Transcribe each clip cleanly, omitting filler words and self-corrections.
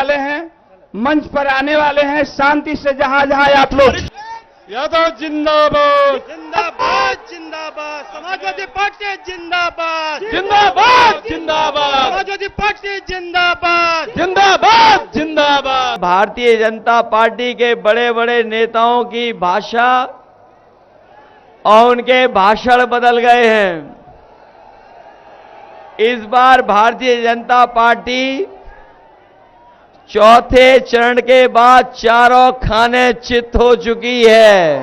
वाले हैं, मंच पर आने वाले हैं, शांति से जहां जहां आप लोग। यादव जिंदाबाद, जिंदाबाद जिंदाबाद, समाजवादी पार्टी जिंदाबाद, जिंदाबाद जिंदाबाद, समाजवादी पार्टी जिंदाबाद, जिंदाबाद जिंदाबाद। भारतीय जनता पार्टी के बड़े बड़े नेताओं की भाषा और उनके भाषण बदल गए हैं। इस बार भारतीय जनता पार्टी चौथे चरण के बाद चारों खाने चित हो चुकी है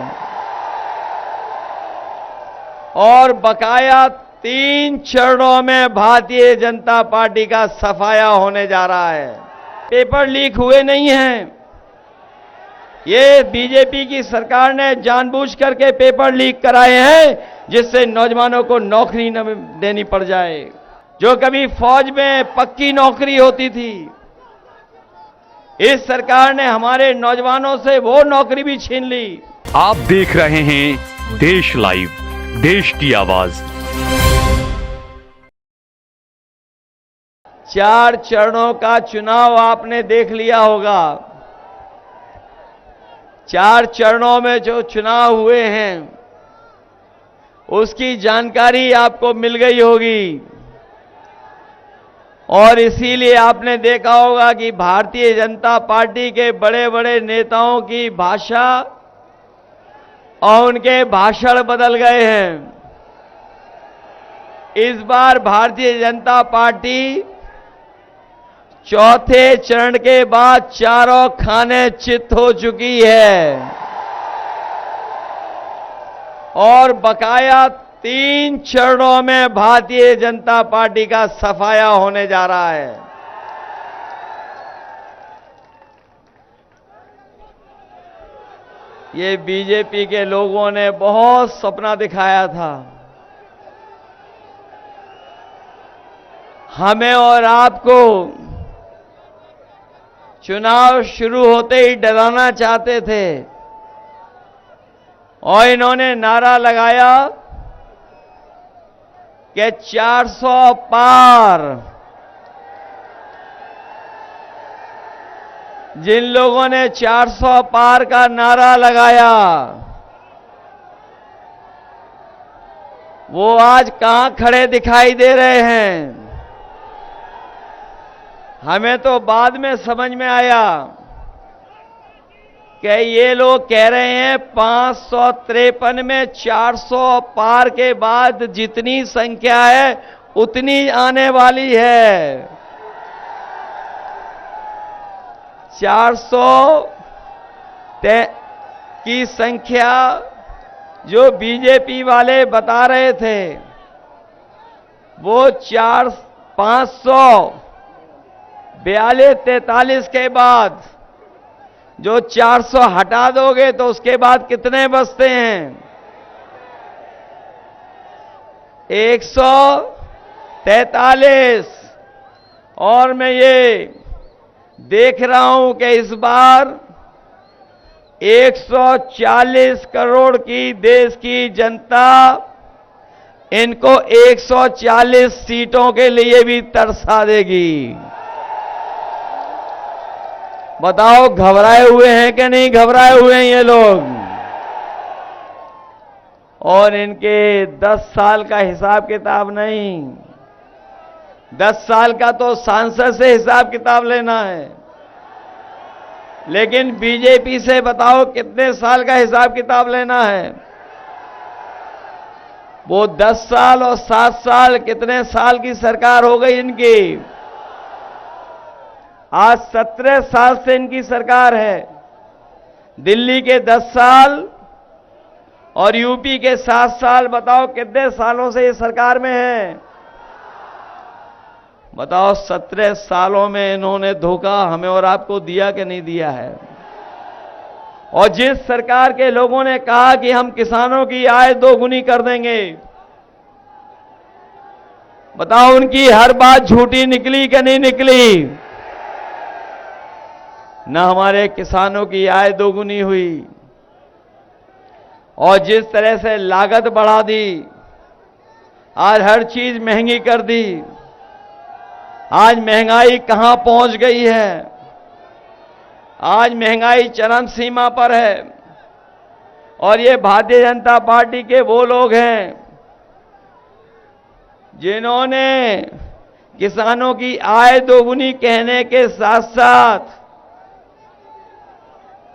और बकाया 3 चरणों में भारतीय जनता पार्टी का सफाया होने जा रहा है। पेपर लीक हुए नहीं हैं। ये बीजेपी की सरकार ने जानबूझ करके पेपर लीक कराए हैं जिससे नौजवानों को नौकरी न देनी पड़ जाए। जो कभी फौज में पक्की नौकरी होती थी, इस सरकार ने हमारे नौजवानों से वो नौकरी भी छीन ली। आप देख रहे हैं देश लाइव, देश की आवाज। 4 चरणों का चुनाव आपने देख लिया होगा। 4 चरणों में जो चुनाव हुए हैं उसकी जानकारी आपको मिल गई होगी और इसीलिए आपने देखा होगा कि भारतीय जनता पार्टी के बड़े बड़े नेताओं की भाषा और उनके भाषण बदल गए हैं। इस बार भारतीय जनता पार्टी चौथे चरण के बाद चारों खाने चित हो चुकी है और बकाया 3 चरणों में भारतीय जनता पार्टी का सफाया होने जा रहा है। ये बीजेपी के लोगों ने बहुत सपना दिखाया था, हमें और आपको चुनाव शुरू होते ही डराना चाहते थे और इन्होंने नारा लगाया कि 400 पार। जिन लोगों ने 400 पार का नारा लगाया वो आज कहां खड़े दिखाई दे रहे हैं। हमें तो बाद में समझ में आया कि ये लोग कह रहे हैं 553 में 400 पार के बाद जितनी संख्या है उतनी आने वाली है। 400 की संख्या जो बीजेपी वाले बता रहे थे वो 542-43 के बाद जो 400 हटा दोगे तो उसके बाद कितने बचते हैं? 143। और मैं ये देख रहा हूं कि इस बार 140 करोड़ की देश की जनता इनको 140 सीटों के लिए भी तरसा देगी। बताओ घबराए हुए हैं कि नहीं घबराए हुए हैं ये लोग? और इनके 10 साल का हिसाब किताब नहीं, 10 साल का तो सांसद से हिसाब किताब लेना है, लेकिन बीजेपी से बताओ कितने साल का हिसाब किताब लेना है? वो 10 साल और 7 साल, कितने साल की सरकार हो गई इनकी? आज 17 साल से इनकी सरकार है। दिल्ली के 10 साल और यूपी के 7 साल, बताओ कितने सालों से ये सरकार में है? बताओ 17 सालों में इन्होंने धोखा हमें और आपको दिया कि नहीं दिया है? और जिस सरकार के लोगों ने कहा कि हम किसानों की आय 2 गुनी कर देंगे, बताओ उनकी हर बात झूठी निकली कि नहीं निकली? न हमारे किसानों की आय 2 गुनी हुई और जिस तरह से लागत बढ़ा दी, आज हर चीज महंगी कर दी। आज महंगाई कहां पहुंच गई है? आज महंगाई चरम सीमा पर है और ये भारतीय जनता पार्टी के वो लोग हैं जिन्होंने किसानों की आय दोगुनी कहने के साथ साथ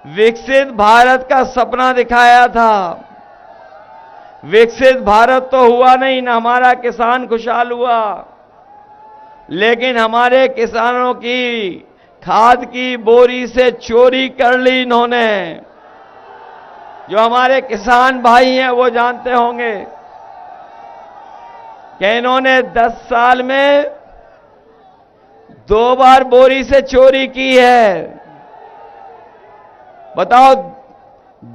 विकसित भारत का सपना दिखाया था। विकसित भारत तो हुआ नहीं, न हमारा किसान खुशहाल हुआ, लेकिन हमारे किसानों की खाद की बोरी से चोरी कर ली इन्होंने। जो हमारे किसान भाई हैं वो जानते होंगे कि इन्होंने 10 साल में 2 बार बोरी से चोरी की है। बताओ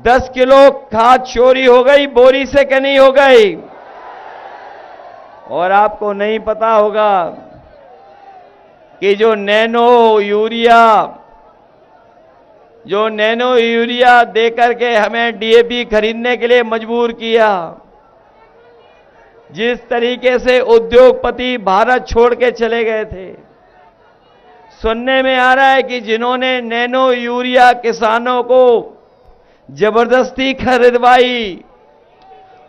10 किलो खाद चोरी हो गई बोरी से कि नहीं हो गई? और आपको नहीं पता होगा कि जो नैनो यूरिया देकर के हमें डीएपी खरीदने के लिए मजबूर किया, जिस तरीके से उद्योगपति भारत छोड़ के चले गए थे। सुनने में आ रहा है कि जिन्होंने नैनो यूरिया किसानों को जबरदस्ती खरीदवाई,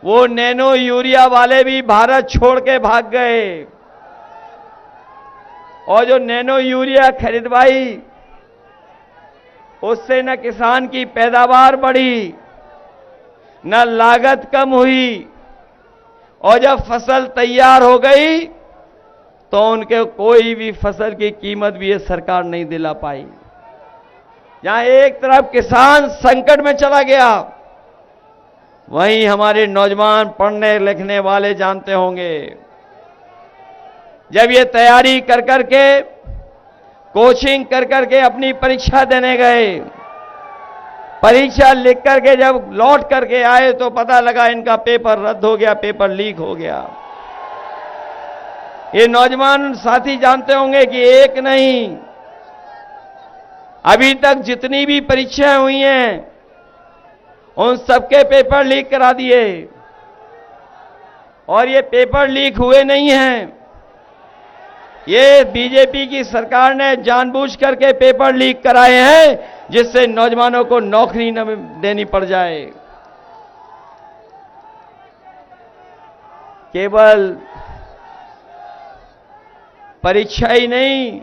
वो नैनो यूरिया वाले भी भारत छोड़ के भाग गए। और जो नैनो यूरिया खरीदवाई, उससे न किसान की पैदावार बढ़ी, न लागत कम हुई, और जब फसल तैयार हो गई तो उनके कोई भी फसल की कीमत भी ये सरकार नहीं दिला पाई। जहां एक तरफ किसान संकट में चला गया, वहीं हमारे नौजवान पढ़ने लिखने वाले जानते होंगे, जब ये तैयारी कर करके कोचिंग कर करके अपनी परीक्षा देने गए, परीक्षा लिख करके जब लौट करके आए तो पता लगा इनका पेपर रद्द हो गया, पेपर लीक हो गया। ये नौजवान साथी जानते होंगे कि एक नहीं, अभी तक जितनी भी परीक्षाएं हुई हैं उन सबके पेपर लीक करा दिए। और ये पेपर लीक हुए नहीं हैं, ये बीजेपी की सरकार ने जानबूझ करके पेपर लीक कराए हैं जिससे नौजवानों को नौकरी न देनी पड़ जाए। केवल परीक्षा ही नहीं,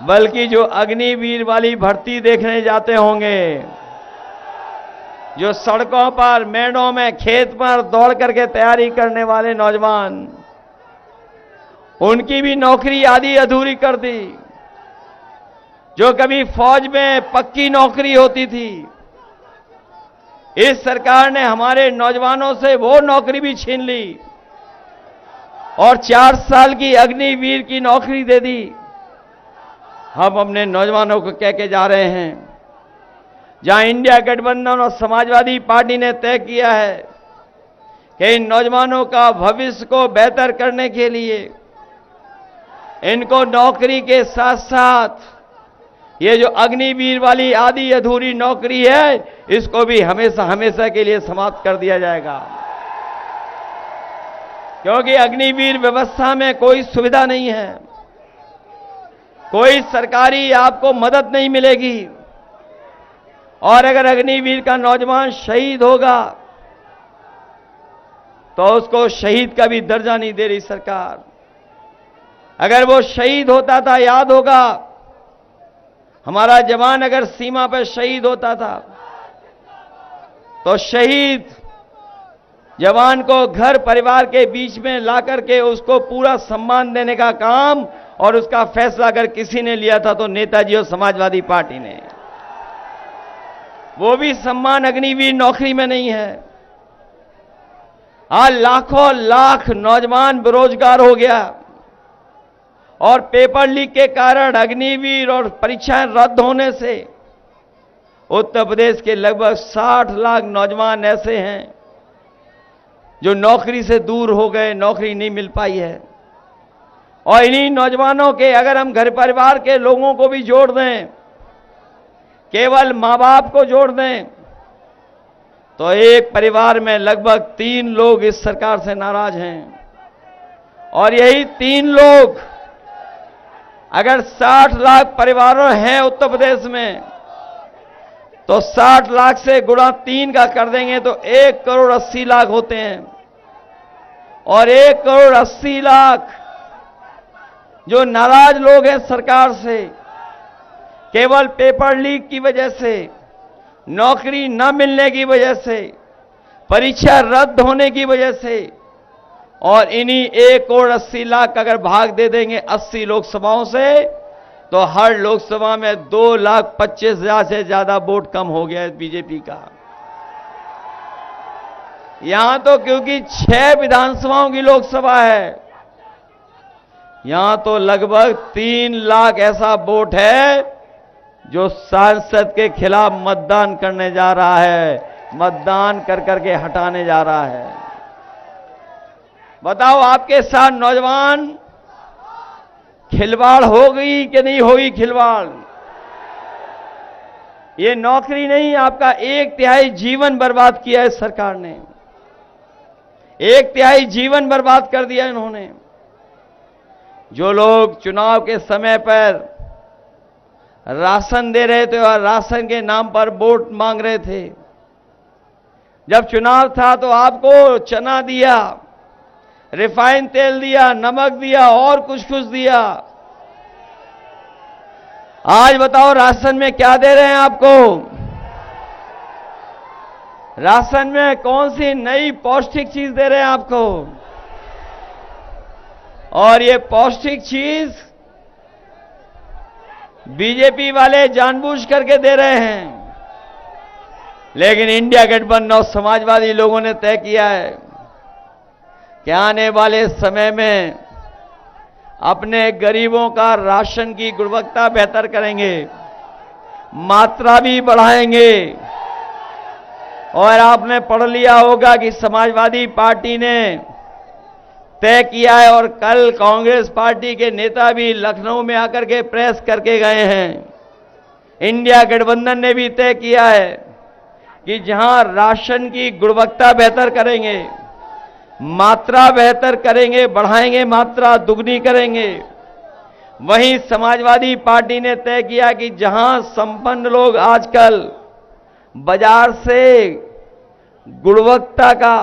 बल्कि जो अग्निवीर वाली भर्ती देखने जाते होंगे, जो सड़कों पर, मेड़ों में, खेत पर दौड़ करके तैयारी करने वाले नौजवान, उनकी भी नौकरी आधी अधूरी कर दी। जो कभी फौज में पक्की नौकरी होती थी, इस सरकार ने हमारे नौजवानों से वो नौकरी भी छीन ली और 4 साल की अग्निवीर की नौकरी दे दी। हम अपने नौजवानों को कह के जा रहे हैं, जहां इंडिया गठबंधन और समाजवादी पार्टी ने तय किया है कि इन नौजवानों का भविष्य को बेहतर करने के लिए इनको नौकरी के साथ साथ ये जो अग्निवीर वाली आधी अधूरी नौकरी है, इसको भी हमेशा हमेशा के लिए समाप्त कर दिया जाएगा। क्योंकि अग्निवीर व्यवस्था में कोई सुविधा नहीं है, कोई सरकारी आपको मदद नहीं मिलेगी। और अगर अग्निवीर का नौजवान शहीद होगा तो उसको शहीद का भी दर्जा नहीं दे रही सरकार। अगर वो शहीद होता था, याद होगा, हमारा जवान अगर सीमा पर शहीद होता था तो शहीद जवान को घर परिवार के बीच में ला करके उसको पूरा सम्मान देने का काम और उसका फैसला अगर किसी ने लिया था तो नेताजी और समाजवादी पार्टी ने। वो भी सम्मान अग्निवीर नौकरी में नहीं है। आज लाखों लाख नौजवान बेरोजगार हो गया और पेपर लीक के कारण, अग्निवीर और परीक्षाएं रद्द होने से उत्तर प्रदेश के लगभग 60 लाख नौजवान ऐसे हैं जो नौकरी से दूर हो गए, नौकरी नहीं मिल पाई है। और इन्हीं नौजवानों के अगर हम घर परिवार के लोगों को भी जोड़ दें, केवल मां बाप को जोड़ दें, तो एक परिवार में लगभग 3 लोग इस सरकार से नाराज हैं। और यही 3 लोग अगर 60 लाख परिवारों हैं उत्तर प्रदेश में, तो 60 लाख से गुणा 3 का कर देंगे तो 1 करोड़ 80 लाख होते हैं। और 1 करोड़ 80 लाख जो नाराज लोग हैं सरकार से, केवल पेपर लीक की वजह से, नौकरी न मिलने की वजह से, परीक्षा रद्द होने की वजह से, और इन्हीं 1 करोड़ 80 लाख अगर भाग दे देंगे 80 लोकसभाओं से, तो हर लोकसभा में 2,25,000 से ज्यादा वोट कम हो गया है बीजेपी का। यहां तो क्योंकि 6 विधानसभाओं की लोकसभा है, यहां तो लगभग 3 लाख ऐसा वोट है जो सांसद के खिलाफ मतदान करने जा रहा है, मतदान कर करके हटाने जा रहा है। बताओ आपके साथ नौजवान खिलवाड़ होगी कि नहीं होगी? खिलवाड़। ये नौकरी नहीं, आपका 1/3 जीवन बर्बाद किया है सरकार ने, 1/3 जीवन बर्बाद कर दिया इन्होंने। जो लोग चुनाव के समय पर राशन दे रहे थे और राशन के नाम पर वोट मांग रहे थे, जब चुनाव था तो आपको चना दिया, रिफाइन तेल दिया, नमक दिया और कुछ दिया। आज बताओ राशन में क्या दे रहे हैं आपको? राशन में कौन सी नई पौष्टिक चीज दे रहे हैं आपको? और ये पौष्टिक चीज बीजेपी वाले जानबूझ करके दे रहे हैं। लेकिन इंडिया गठबंधन और समाजवादी लोगों ने तय किया है कि आने वाले समय में अपने गरीबों का राशन की गुणवत्ता बेहतर करेंगे, मात्रा भी बढ़ाएंगे। और आपने पढ़ लिया होगा कि समाजवादी पार्टी ने तय किया है, और कल कांग्रेस पार्टी के नेता भी लखनऊ में आकर के प्रेस करके गए हैं, इंडिया गठबंधन ने भी तय किया है कि जहां राशन की गुणवत्ता बेहतर करेंगे, मात्रा बेहतर करेंगे, बढ़ाएंगे, मात्रा दुगनी करेंगे। वहीं समाजवादी पार्टी ने तय किया कि जहां संपन्न लोग आजकल बाजार से गुणवत्ता का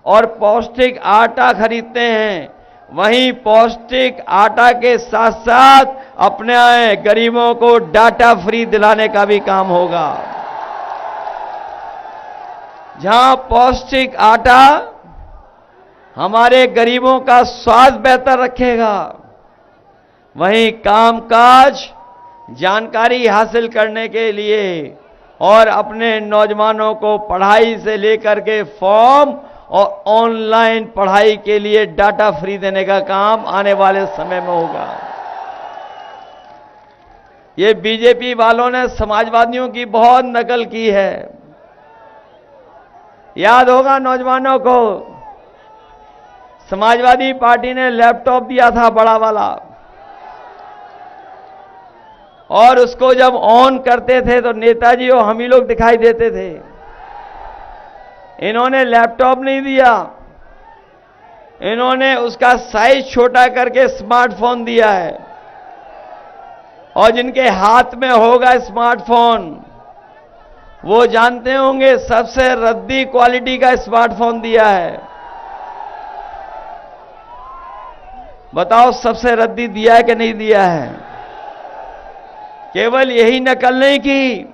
और पौष्टिक आटा खरीदते हैं, वहीं पौष्टिक आटा के साथ साथ अपने गरीबों को डाटा फ्री दिलाने का भी काम होगा। जहां पौष्टिक आटा हमारे गरीबों का स्वास्थ्य बेहतर रखेगा, वहीं कामकाज, जानकारी हासिल करने के लिए और अपने नौजवानों को पढ़ाई से लेकर के फॉर्म और ऑनलाइन पढ़ाई के लिए डाटा फ्री देने का काम आने वाले समय में होगा। ये बीजेपी वालों ने समाजवादियों की बहुत नकल की है। याद होगा नौजवानों को, समाजवादी पार्टी ने लैपटॉप दिया था बड़ा वाला, और उसको जब ऑन करते थे तो नेताजी और हम ही लोग दिखाई देते थे। इन्होंने लैपटॉप नहीं दिया, इन्होंने उसका साइज छोटा करके स्मार्टफोन दिया है। और जिनके हाथ में होगा स्मार्टफोन, वो जानते होंगे सबसे रद्दी क्वालिटी का स्मार्टफोन दिया है। बताओ सबसे रद्दी दिया है कि नहीं दिया है? केवल यही नकल नहीं की,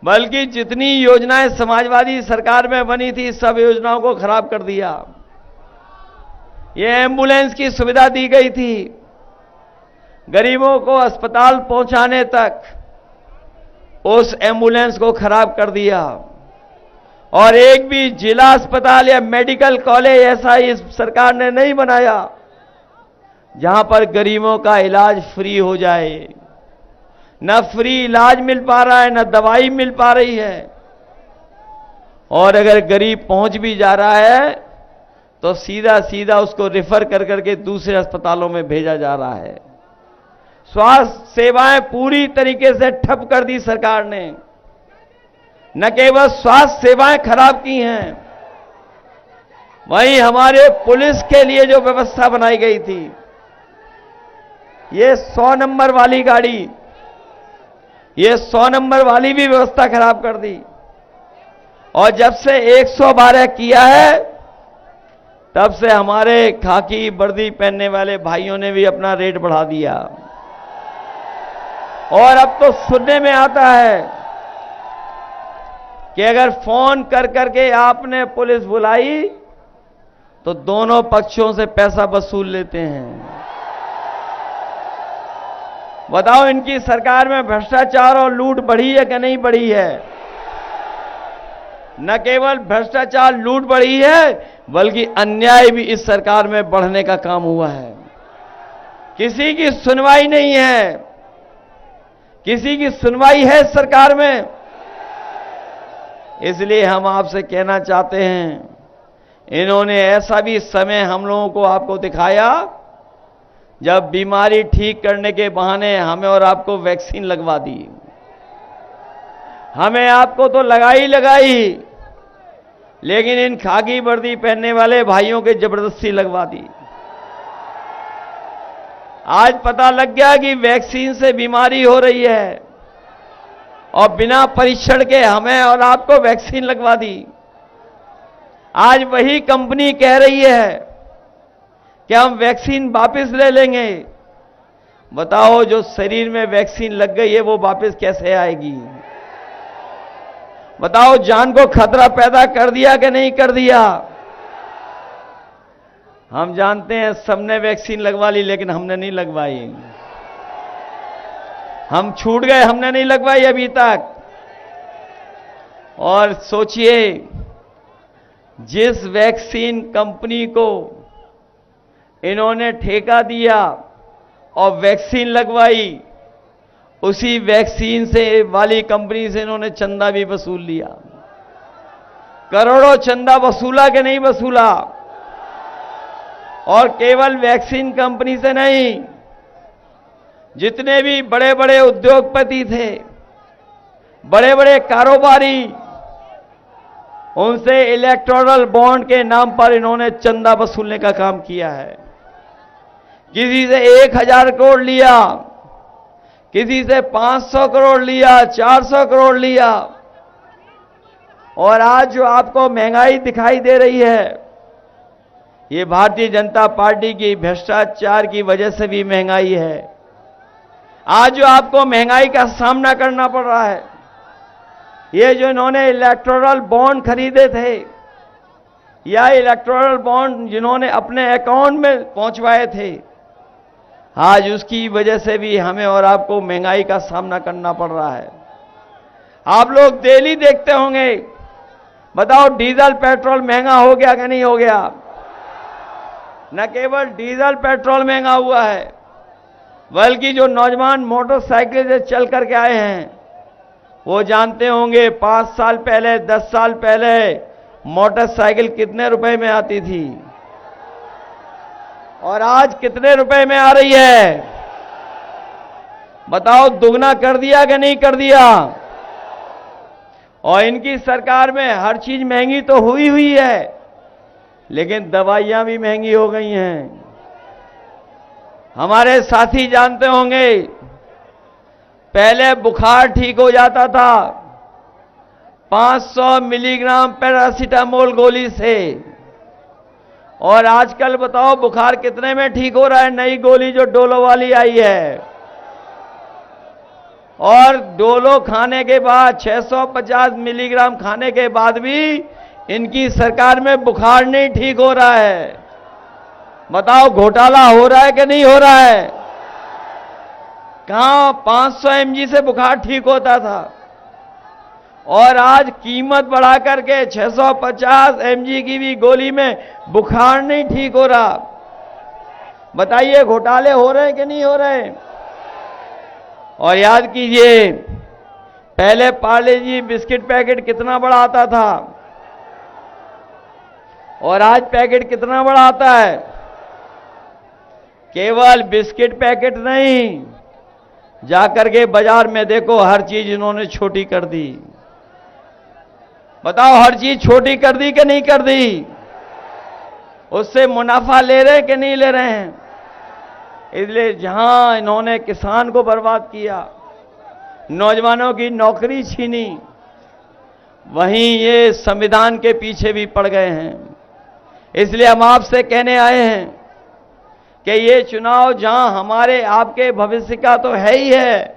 बल्कि जितनी योजनाएं समाजवादी सरकार में बनी थी सब योजनाओं को खराब कर दिया। ये एम्बुलेंस की सुविधा दी गई थी, गरीबों को अस्पताल पहुंचाने तक उस एम्बुलेंस को खराब कर दिया। और एक भी जिला अस्पताल या मेडिकल कॉलेज ऐसा इस सरकार ने नहीं बनाया जहां पर गरीबों का इलाज फ्री हो जाए। न फ्री इलाज मिल पा रहा है, न दवाई मिल पा रही है। और अगर गरीब पहुंच भी जा रहा है तो सीधा सीधा उसको रेफर कर करके दूसरे अस्पतालों में भेजा जा रहा है। स्वास्थ्य सेवाएं पूरी तरीके से ठप कर दी सरकार ने। न केवल स्वास्थ्य सेवाएं खराब की हैं, वहीं हमारे पुलिस के लिए जो व्यवस्था बनाई गई थी, ये 100 नंबर वाली गाड़ी, ये 100 नंबर वाली भी व्यवस्था खराब कर दी। और जब से 112 किया है, तब से हमारे खाकी वर्दी पहनने वाले भाइयों ने भी अपना रेट बढ़ा दिया। और अब तो सुनने में आता है कि अगर फोन कर करके आपने पुलिस बुलाई तो दोनों पक्षों से पैसा वसूल लेते हैं। बताओ, इनकी सरकार में भ्रष्टाचार और लूट बढ़ी है कि नहीं बढ़ी है? न केवल भ्रष्टाचार लूट बढ़ी है, बल्कि अन्याय भी इस सरकार में बढ़ने का काम हुआ है। किसी की सुनवाई नहीं है। किसी की सुनवाई है इस सरकार में? इसलिए हम आपसे कहना चाहते हैं, इन्होंने ऐसा भी समय हम लोगों को आपको दिखाया जब बीमारी ठीक करने के बहाने हमें और आपको वैक्सीन लगवा दी। हमें आपको तो लगाई, लेकिन इन खाकी वर्दी पहनने वाले भाइयों के जबरदस्ती लगवा दी। आज पता लग गया कि वैक्सीन से बीमारी हो रही है और बिना परीक्षण के हमें और आपको वैक्सीन लगवा दी। आज वही कंपनी कह रही है कि हम वैक्सीन वापस ले लेंगे। बताओ, जो शरीर में वैक्सीन लग गई है वो वापस कैसे आएगी? बताओ, जान को खतरा पैदा कर दिया कि नहीं कर दिया? हम जानते हैं सबने वैक्सीन लगवा ली, लेकिन हमने नहीं लगवाई। हम छूट गए, हमने नहीं लगवाई अभी तक। और सोचिए, जिस वैक्सीन कंपनी को इन्होंने ठेका दिया और वैक्सीन लगवाई, उसी वैक्सीन से वाली कंपनी से इन्होंने चंदा भी वसूल लिया। करोड़ों चंदा वसूला कि नहीं वसूला? और केवल वैक्सीन कंपनी से नहीं, जितने भी बड़े बड़े उद्योगपति थे, बड़े बड़े कारोबारी, उनसे इलेक्टोरल बॉन्ड के नाम पर इन्होंने चंदा वसूलने का काम किया है। किसी से 1000 करोड़ लिया, किसी से 500 करोड़ लिया, 400 करोड़ लिया। और आज जो आपको महंगाई दिखाई दे रही है, ये भारतीय जनता पार्टी की भ्रष्टाचार की वजह से भी महंगाई है। आज जो आपको महंगाई का सामना करना पड़ रहा है, ये जो इन्होंने इलेक्टोरल बॉन्ड खरीदे थे, या इलेक्टोरल बॉन्ड जिन्होंने अपने अकाउंट में पहुंचवाए थे, आज उसकी वजह से भी हमें और आपको महंगाई का सामना करना पड़ रहा है। आप लोग डेली देखते होंगे। बताओ, डीजल पेट्रोल महंगा हो गया कि नहीं हो गया? न केवल डीजल पेट्रोल महंगा हुआ है, बल्कि जो नौजवान मोटरसाइकिल से चल करके आए हैं, वो जानते होंगे 5 साल पहले, 10 साल पहले मोटरसाइकिल कितने रुपए में आती थी और आज कितने रुपए में आ रही है? बताओ, दुगना कर दिया कि नहीं कर दिया? और इनकी सरकार में हर चीज महंगी तो हुई है, लेकिन दवाइयां भी महंगी हो गई हैं। हमारे साथी जानते होंगे, पहले बुखार ठीक हो जाता था 500 मिलीग्राम पैरासीटामोल गोली से, और आजकल बताओ बुखार कितने में ठीक हो रहा है? नई गोली जो डोलो वाली आई है, और डोलो खाने के बाद 650 मिलीग्राम खाने के बाद भी इनकी सरकार में बुखार नहीं ठीक हो रहा है। बताओ, घोटाला हो रहा है कि नहीं हो रहा है? कहां 500 mg से बुखार ठीक होता था, और आज कीमत बढ़ा करके 650 mg की भी गोली में बुखार नहीं ठीक हो रहा। बताइए, घोटाले हो रहे हैं कि नहीं हो रहे? और याद कीजिए, पहले पार्ले जी बिस्किट पैकेट कितना बड़ा आता था, और आज पैकेट कितना बड़ा आता है? केवल बिस्किट पैकेट नहीं, जाकर के बाजार में देखो, हर चीज इन्होंने छोटी कर दी। बताओ, हर चीज छोटी कर दी कि नहीं कर दी? उससे मुनाफा ले रहे हैं कि नहीं ले रहे हैं? इसलिए जहां इन्होंने किसान को बर्बाद किया, नौजवानों की नौकरी छीनी, वहीं ये संविधान के पीछे भी पड़ गए हैं। इसलिए हम आपसे कहने आए हैं कि ये चुनाव जहां हमारे आपके भविष्य का तो है ही है,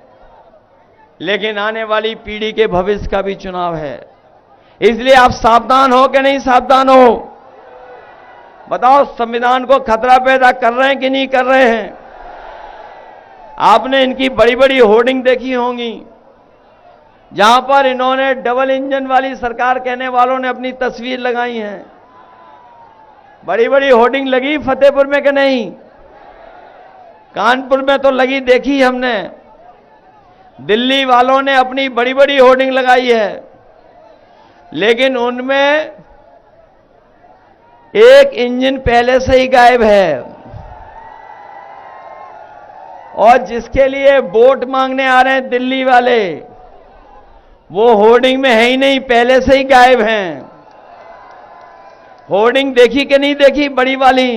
लेकिन आने वाली पीढ़ी के भविष्य का भी चुनाव है। इसलिए आप सावधान हो कि नहीं सावधान हो? बताओ, संविधान को खतरा पैदा कर रहे हैं कि नहीं कर रहे हैं? आपने इनकी बड़ी बड़ी होर्डिंग देखी होंगी, जहां पर इन्होंने डबल इंजन वाली सरकार कहने वालों ने अपनी तस्वीर लगाई है। बड़ी बड़ी होर्डिंग लगी फतेहपुर में कि नहीं? कानपुर में तो लगी, देखी हमने। दिल्ली वालों ने अपनी बड़ी बड़ी होर्डिंग लगाई है, लेकिन उनमें एक इंजन पहले से ही गायब है, और जिसके लिए वोट मांगने आ रहे हैं दिल्ली वाले, वो होर्डिंग में है ही नहीं, पहले से ही गायब हैं। होर्डिंग देखी कि नहीं देखी बड़ी वाली?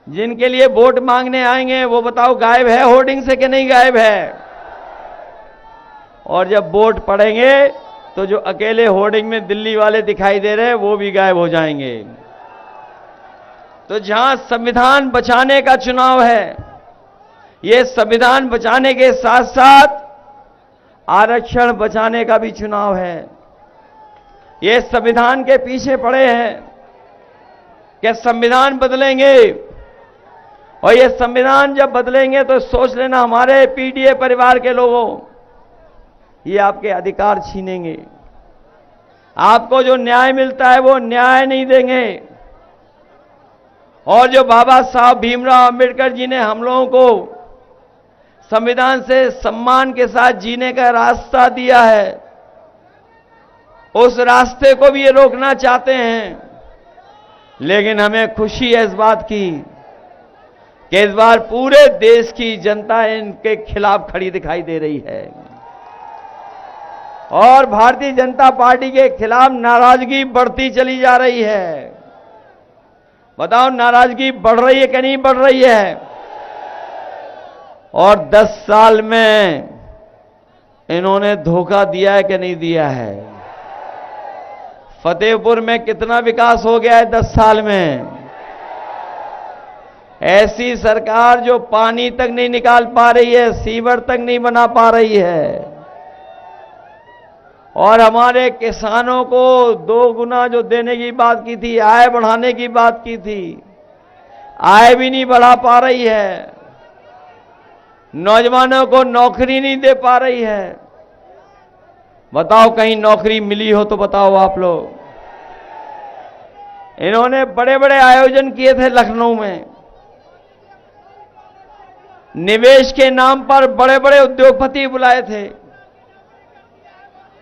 जिनके लिए वोट मांगने आएंगे वो बताओ, गायब है होर्डिंग से कि नहीं गायब है? और जब वोट पड़ेंगे तो जो अकेले होर्डिंग में दिल्ली वाले दिखाई दे रहे हैं वो भी गायब हो जाएंगे। तो जहां संविधान बचाने का चुनाव है, ये संविधान बचाने के साथ साथ आरक्षण बचाने का भी चुनाव है। ये संविधान के पीछे पड़े हैं कि संविधान बदलेंगे, और ये संविधान जब बदलेंगे तो सोच लेना, हमारे पीडीए परिवार के लोगों, ये आपके अधिकार छीनेंगे। आपको जो न्याय मिलता है वो न्याय नहीं देंगे, और जो बाबा साहब भीमराव अंबेडकर जी ने हम लोगों को संविधान से सम्मान के साथ जीने का रास्ता दिया है, उस रास्ते को भी ये रोकना चाहते हैं। लेकिन हमें खुशी है इस बात की कि इस बार पूरे देश की जनता इनके खिलाफ खड़ी दिखाई दे रही है, और भारतीय जनता पार्टी के खिलाफ नाराजगी बढ़ती चली जा रही है। बताओ, नाराजगी बढ़ रही है कि नहीं बढ़ रही है? और 10 साल में इन्होंने धोखा दिया है कि नहीं दिया है? फतेहपुर में कितना विकास हो गया है 10 साल में? ऐसी सरकार जो पानी तक नहीं निकाल पा रही है, सीवर तक नहीं बना पा रही है, और हमारे किसानों को 2 गुना जो देने की बात की थी, आय बढ़ाने की बात की थी, आय भी नहीं बढ़ा पा रही है। नौजवानों को नौकरी नहीं दे पा रही है। बताओ, कहीं नौकरी मिली हो तो बताओ आप लोग। इन्होंने बड़े बड़े आयोजन किए थे लखनऊ में, निवेश के नाम पर बड़े बड़े उद्योगपति बुलाए थे,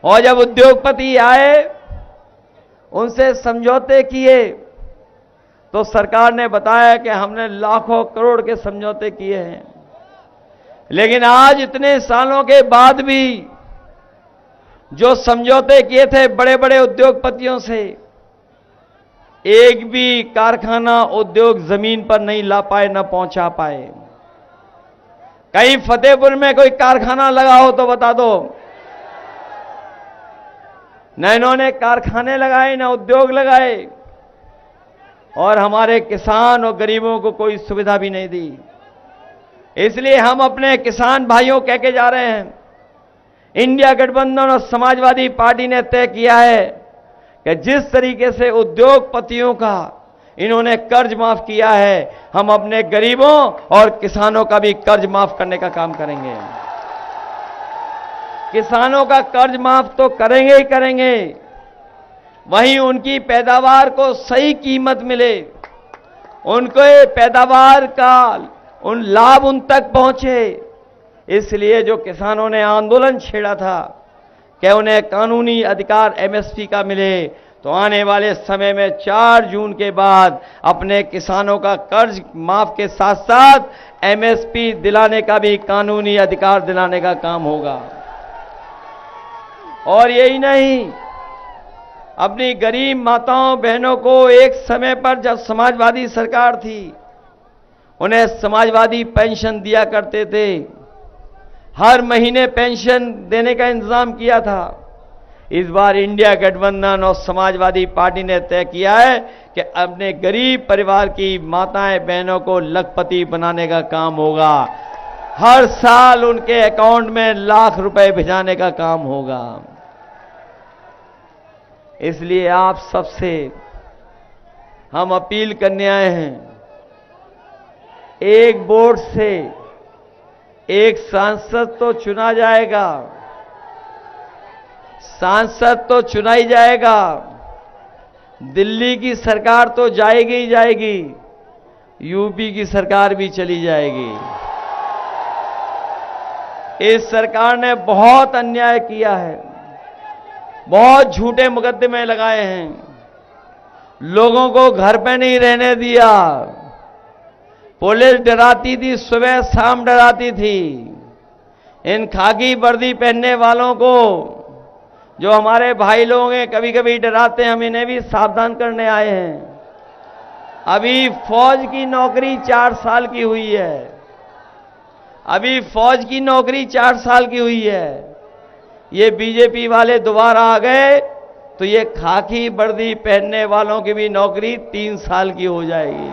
और जब उद्योगपति आए, उनसे समझौते किए, तो सरकार ने बताया कि हमने लाखों करोड़ के समझौते किए हैं। लेकिन आज इतने सालों के बाद भी जो समझौते किए थे बड़े बड़े उद्योगपतियों से, एक भी कारखाना उद्योग जमीन पर नहीं ला पाए, न पहुंचा पाए। कहीं फतेहपुर में कोई कारखाना लगा हो तो बता दो। न इन्होंने कारखाने लगाए, न उद्योग लगाए, और हमारे किसान और गरीबों को कोई सुविधा भी नहीं दी। इसलिए हम अपने किसान भाइयों कह के जा रहे हैं, इंडिया गठबंधन और समाजवादी पार्टी ने तय किया है कि जिस तरीके से उद्योगपतियों का इन्होंने कर्ज माफ किया है, हम अपने गरीबों और किसानों का भी कर्ज माफ करने का काम करेंगे। किसानों का कर्ज माफ तो करेंगे ही करेंगे, वहीं उनकी पैदावार को सही कीमत मिले, उनके पैदावार का उन लाभ उन तक पहुंचे। इसलिए जो किसानों ने आंदोलन छेड़ा था कि उन्हें कानूनी अधिकार एमएसपी का मिले, तो आने वाले समय में 4 जून के बाद अपने किसानों का कर्ज माफ के साथ साथ एमएसपी दिलाने का भी कानूनी अधिकार दिलाने का काम होगा। और यही नहीं, अपनी गरीब माताओं बहनों को एक समय पर जब समाजवादी सरकार थी, उन्हें समाजवादी पेंशन दिया करते थे, हर महीने पेंशन देने का इंतजाम किया था। इस बार इंडिया गठबंधन और समाजवादी पार्टी ने तय किया है कि अपने गरीब परिवार की माताएं बहनों को लखपति बनाने का काम होगा। हर साल उनके अकाउंट में लाख रुपए भिजाने का काम होगा। इसलिए आप सबसे हम अपील करने आए हैं, एक वोट से एक सांसद तो चुना जाएगा, सांसद तो चुना ही जाएगा, दिल्ली की सरकार तो जाएगी ही जाएगी, यूपी की सरकार भी चली जाएगी। इस सरकार ने बहुत अन्याय किया है, बहुत झूठे मुकदमे लगाए हैं, लोगों को घर पे नहीं रहने दिया, पुलिस डराती थी, सुबह शाम डराती थी। इन खाकी वर्दी पहनने वालों को जो हमारे भाई लोग हैं कभी कभी डराते हैं, हम इन्हें भी सावधान करने आए हैं। अभी फौज की नौकरी 4 साल की हुई है, अभी फौज की नौकरी 4 साल की हुई है। ये बीजेपी वाले दोबारा आ गए तो ये खाकी वर्दी पहनने वालों की भी नौकरी 3 साल की हो जाएगी।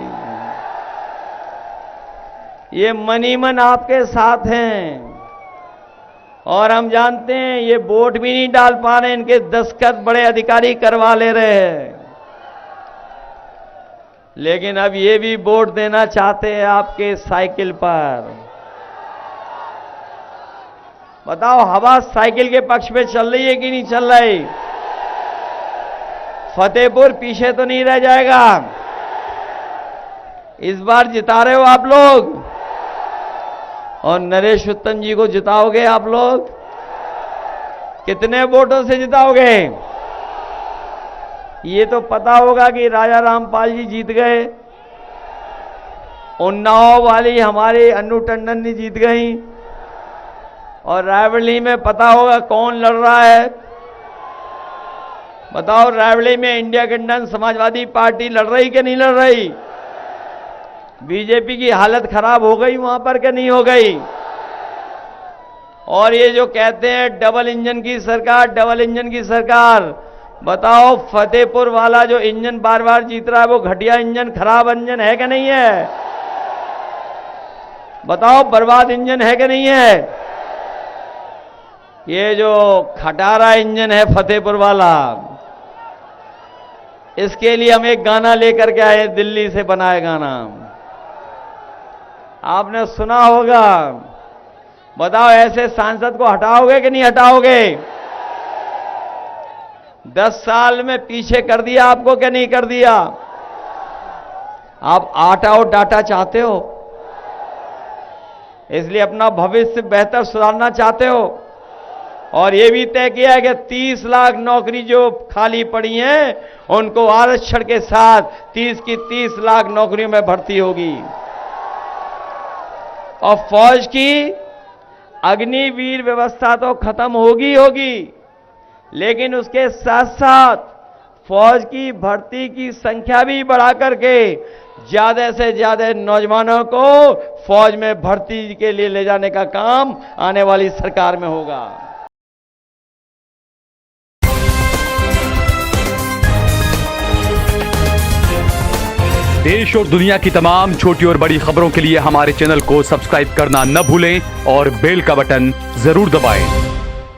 ये मनी मन आपके साथ हैं और हम जानते हैं ये वोट भी नहीं डाल पा रहे, इनके दस्तखत बड़े अधिकारी करवा ले रहे हैं, लेकिन अब ये भी वोट देना चाहते हैं आपके साइकिल पर। बताओ हवा साइकिल के पक्ष में चल रही है कि नहीं चल रही? फतेहपुर पीछे तो नहीं रह जाएगा? इस बार जिता रहे हो आप लोग और नरेश उत्तम जी को जिताओगे आप लोग? कितने वोटों से जिताओगे? ये तो पता होगा कि राजा रामपाल जी जीत गए, उन्नाव वाली हमारी अन्नू टंडन जी जीत गई, और रायबरेली में पता होगा कौन लड़ रहा है। बताओ रायबरेली में इंडिया गठबंधन समाजवादी पार्टी लड़ रही कि नहीं लड़ रही? बीजेपी की हालत खराब हो गई वहां पर कि नहीं हो गई? और ये जो कहते हैं डबल इंजन की सरकार, डबल इंजन की सरकार, बताओ फतेहपुर वाला जो इंजन बार बार जीत रहा है वो घटिया इंजन, खराब इंजन है कि नहीं है? बताओ बर्बाद इंजन है कि नहीं है? ये जो खटारा इंजन है फतेहपुर वाला, इसके लिए हम एक गाना लेकर के आए, दिल्ली से बनाया गाना, आपने सुना होगा। बताओ ऐसे सांसद को हटाओगे कि नहीं हटाओगे? 10 साल में पीछे कर दिया आपको कि नहीं कर दिया? आप आटा और डाटा चाहते हो, इसलिए अपना भविष्य बेहतर सुधारना चाहते हो, और यह भी तय किया है कि 30 लाख नौकरी जो खाली पड़ी हैं उनको आरक्षण के साथ 30 की 30 लाख नौकरियों में भर्ती होगी। और फौज की अग्निवीर व्यवस्था तो खत्म होगी, लेकिन उसके साथ साथ फौज की भर्ती की संख्या भी बढ़ा करके ज्यादा से ज्यादा नौजवानों को फौज में भर्ती के लिए ले जाने का काम आने वाली सरकार में होगा। देश और दुनिया की तमाम छोटी और बड़ी खबरों के लिए हमारे चैनल को सब्सक्राइब करना न भूलें और बेल का बटन जरूर दबाएं।